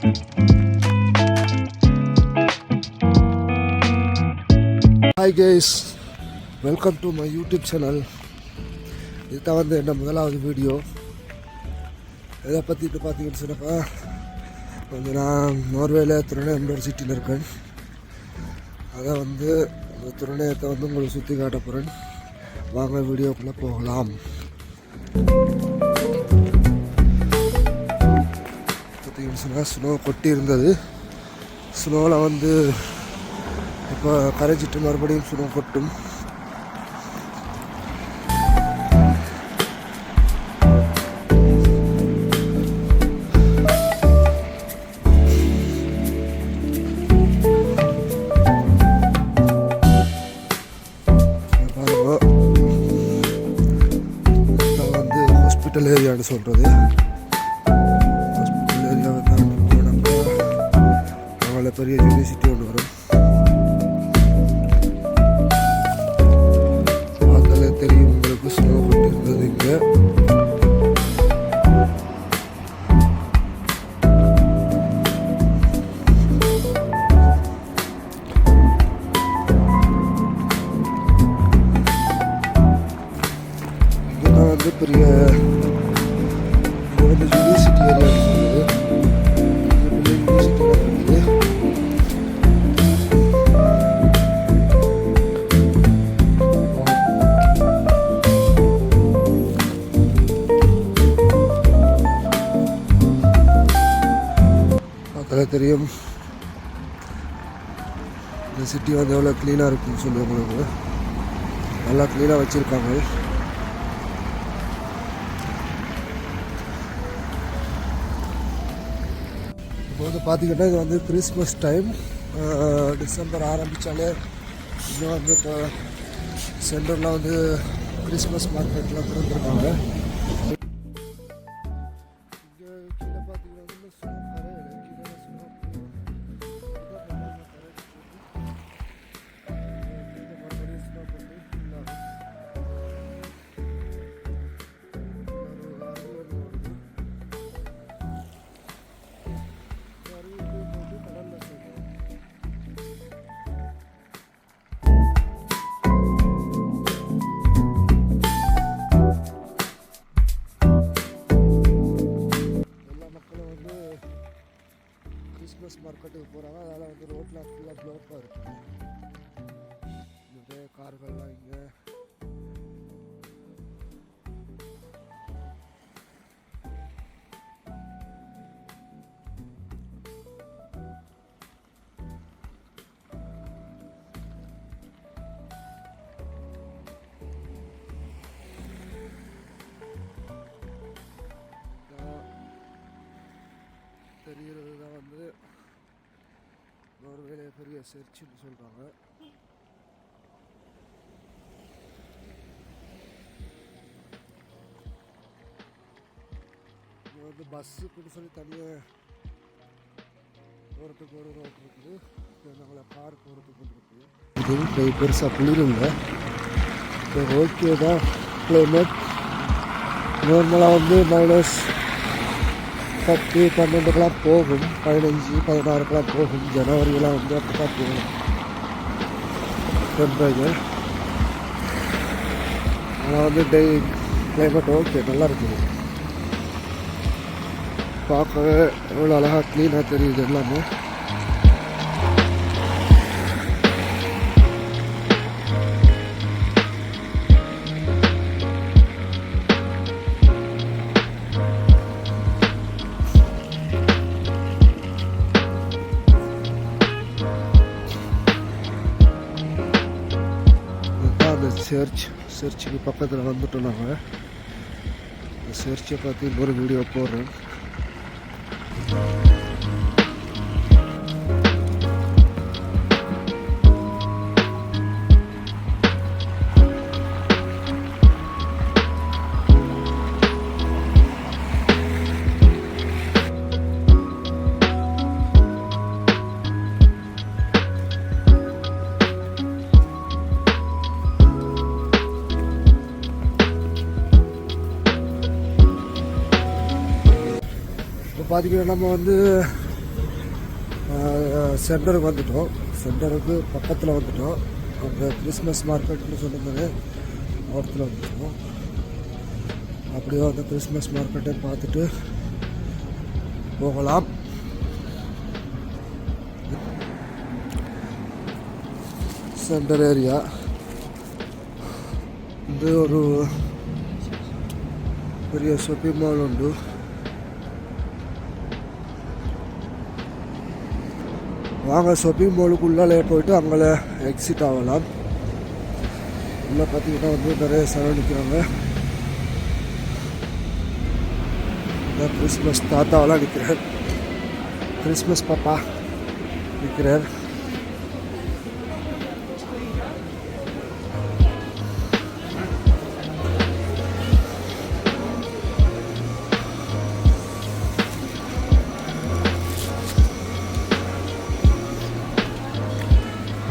Hi guys, welcome to my YouTube channel. இதுதான் வந்து என்ன முதலாவது வீடியோ. எதை பற்றி இப்போ பார்த்தீங்கன்னு சொன்னப்போ வந்து நான் நோர்வேல திருநெல்வேலி ஒரு சிட்டியில் இருக்கேன். அதை வந்து அந்த திருநெல்வேலத்தை வந்து உங்களுக்கு சுற்றி காட்ட போகிறேன். வாங்க வீடியோக்குள்ளே போகலாம். பார்த்தீங்கன்னு சொன்னால் ஸ்னோ கொட்டி இருந்தது. ஸ்னோவில் வந்து இப்போ கரைச்சிட்டு மறுபடியும் ஸ்னோ கொட்டும். வந்து ஹாஸ்பிட்டல் ஏரியான்னு சொல்கிறது. ஹாஸ்பிட்டல் ஏரியாவை தாண்டி போனப்போ அவங்கள பெரிய யூனிவர்சிட்டி ஒன்று வரும். தெரியும் உங்களுக்கு ஸ்னோ கொட்டி இருந்தது. இங்கே இங்கெல்லாம் வந்து பெரிய இது வந்து யூனிவர்சிட்டி ஏரியா சொல்லுது. யூனிவர்சிட்டி இருக்குது. அதில் தெரியும் இந்த சிட்டி வந்து எவ்வளோ க்ளீனாக இருக்குன்னு சொல்லி உங்களுக்கு நல்லா க்ளீனாக வச்சுருக்காங்க. இப்போ வந்து பார்த்திங்கன்னா இது வந்து கிறிஸ்மஸ் டைம். டிசம்பர் ஆரம்பித்தாலே இன்னும் வந்து இப்போ சென்டரில் வந்து கிறிஸ்மஸ் மார்க்கெட்லாம் திறந்துருக்காங்க. கிறிஸ்மஸ் மார்க்கெட்டுக்கு போகிறாங்க. அதனால் வந்து ரோட்டில் ஃபுல்லாக ப்ளோக்காக இருக்கும். நிறைய கார்கள்லாம் இங்கே தெரிகிறது தான் வந்து நோர்வேல பெரிய சர்ச்சுன்னு சொல்கிறாங்க. இங்கே வந்து பஸ்ஸுக்குன்னு சொல்லி தனியாக போகிறதுக்கு ஒரு ரோட் இருக்குது. நாங்கள கார் போகிறதுக்கு ஒன்று இருக்குது. இது இப்போ பெருசாக குளிர் இல்லை. இப்போ ஓகே தான் கிளைமேட். நார்மலாக வந்து -10-12 போகும். 15-16 போகும். ஜனவரியெலாம் வந்து அப்போ தான் போகும் டெம்பரேச்சர். ஆனால் வந்து கிளைமேட் ஓகே, நல்லா இருக்குது. பார்க்கவே எவ்வளோ அழகாக க்ளீனாக தெரியுது எல்லாமே. சர்ச்சுக்கு பக்கத்தில் வந்துட்டோம். நாங்கள் சர்ச்சை பற்றி ஒரு வீடியோ போடுறேன். பார்த்திங்கன்னா நம்ம வந்து சென்டருக்கு வந்துட்டோம். சென்டருக்கு பக்கத்தில் வந்துட்டோம். அந்த கிறிஸ்மஸ் மார்க்கெட்னு சொன்னது இடத்துல வந்துட்டோம். அப்படியே அந்த கிறிஸ்மஸ் மார்க்கெட்டை பார்த்துட்டு போகலாம். சென்டர் ஏரியா இது ஒரு பெரிய ஷாப்பிங் மால் உண்டு. வாங்க ஷாப்பிங் மாலுக்குள்ளாலே போயிட்டு அங்கே எக்ஸிட் ஆகலாம். உள்ளே பார்த்தீங்கன்னா வந்து நிறைய செலவு நிற்கிறாங்க. கிறிஸ்மஸ் தாத்தாவெல்லாம் நிற்கிறார். கிறிஸ்மஸ் பாப்பா நிற்கிறார்.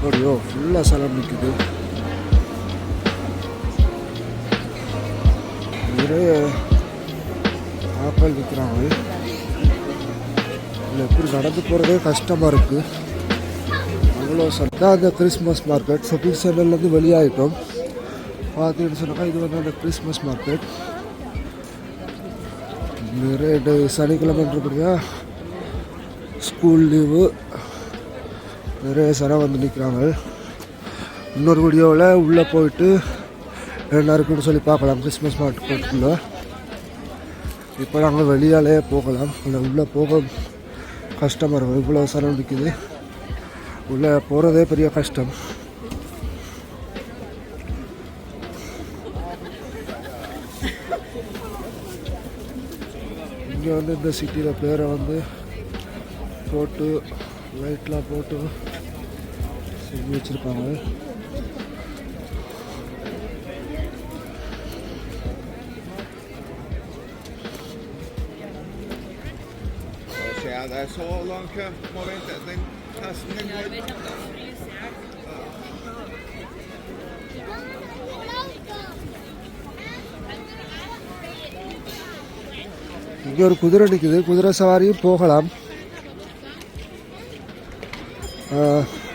அப்படியோ ஃபுல்லாக செலவு நிற்குது. நிறைய ஆட்கள் நிற்கிறாங்க. இல்லை எப்படி நடந்து போகிறதே கஷ்டமாக இருக்குது. அவ்வளோ தான் அந்த கிறிஸ்மஸ் மார்க்கெட். ஷாப்பிங் சென்டர்லேருந்து வெளியாகிட்டோம். பார்த்தீங்கன்னு சொன்னாக்கா இது வந்து அந்த கிறிஸ்மஸ் மார்க்கெட். நிறைய சனிக்கிழமைன்றபடியா ஸ்கூல் லீவு. நிறைய சனம் வந்து நிற்கிறாங்க. இன்னொரு வீடியோவில் உள்ளே போயிட்டு என்ன இருக்குன்னு சொல்லி பார்க்கலாம் கிறிஸ்மஸ் மார்க்கெட்டுக்குள்ளே. இப்போ நாங்கள் வெளியாலே போகலாம். இல்லை உள்ளே போக கஷ்டமாக இருக்கும். இவ்வளோ சனம் நிற்குது. உள்ளே போகிறதே பெரிய கஷ்டம். இங்கே வந்து இந்த சிட்டியில் பேரை வந்து போட்டு லைட்லாம் போட்டு செஞ்சு வச்சுருப்பாங்க. Det är så lång kö. Man vet inte. Den kastar den. இங்கே ஒரு குதிரை நிற்குது. குதிரை சவாரியும் போகலாம்.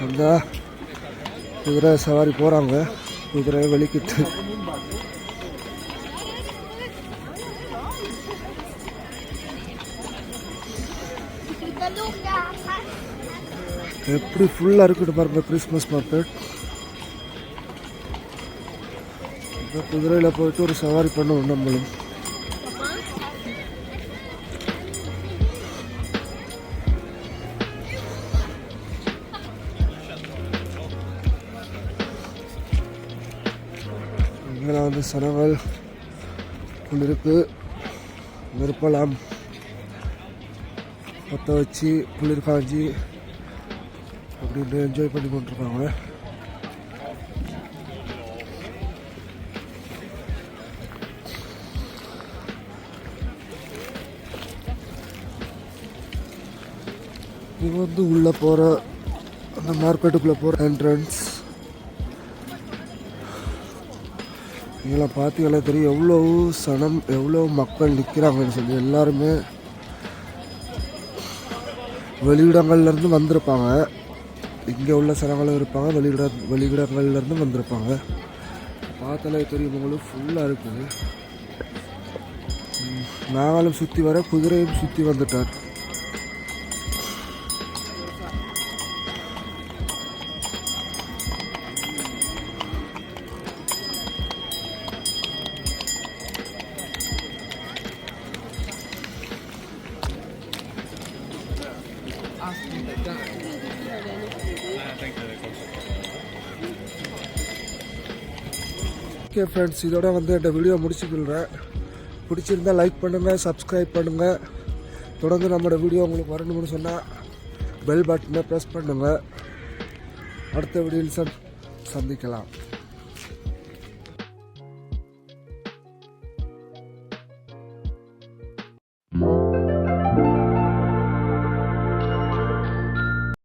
அந்த குதிரை சவாரி போகிறாங்க. குதிரையை வெளிக்கிட்டு எப்படி ஃபுல்லாக இருக்குது பாருங்க கிறிஸ்மஸ் மார்க்கெட். இந்த குதிரையில் போயிட்டு ஒரு சவாரி பண்ணுவோம் நம்மளும். இங்கே வந்து சனங்கள் குளிருக்கு நெருப்பலாம் பற்ற வச்சு குளிர் காஞ்சி அப்படின்னு என்ஜாய் பண்ணி கொண்டிருக்காங்க. இது வந்து உள்ளே போகிற அந்த மார்க்கெட்டுக்குள்ளே போகிற என்ட்ரன்ஸ். இதெல்லாம் பார்த்தீங்களா தெரியும் எவ்வளோ சனம் எவ்வளோ மக்கள் நிற்கிறாங்கன்னு சொல்லி. எல்லாருமே வெளியிடங்கள்லேருந்து வந்திருப்பாங்க. இங்கே உள்ள சனங்களும் இருப்பாங்க. வெளியிடங்கள்லேருந்து வந்திருப்பாங்க. பார்த்தாலே தெரியும் உங்களுக்கு ஃபுல்லாக இருக்குது. நாங்களும் சுற்றி வர குதிரையும் சுற்றி வந்துட்டார். ஓகே ஃப்ரெண்ட்ஸ், இதோட வந்து இந்த வீடியோ முடிச்சுக்கிறேன். பிடிச்சிருந்தால் லைக் பண்ணுங்கள், சப்ஸ்கிரைப் பண்ணுங்கள். தொடர்ந்து நம்மளோட வீடியோ உங்களுக்கு வரணும்னு சொன்னால் பெல் பட்டனை ப்ரெஸ் பண்ணுங்கள். அடுத்த வீடியோவில் சந்திக்கலாம்.